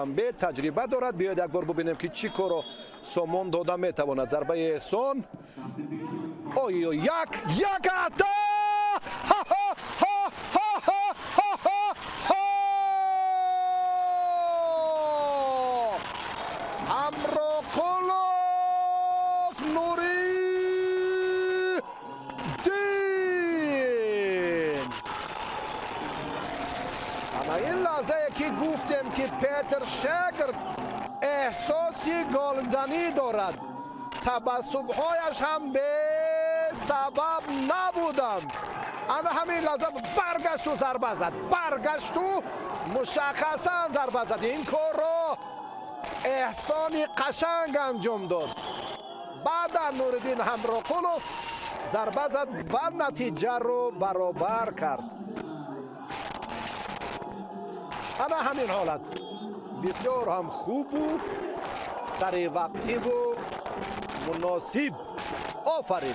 به تجربه دارد. بیاید یک بار ببینیم که چی کارو سامان داده میتواند. ضربه احسان. اوی یک اتا امرقلوف نوری دین. اما این لحظه که گفتیم که پیتر شاگرد احساسی گلزنی دارد، تبسم‌هایش هم به سبب نبودند. اما همین لحظه برگشت و ضربه زد، برگشت و مشخصا ضربه زد. این کار رو احسانی قشنگ انجام داد. بعد نوردین امرقلوف ضربه زد و نتیجه رو برابر کرد. اما همین حالت بسیار هم خوب بود، سر وقتی و مناسب. آفرین.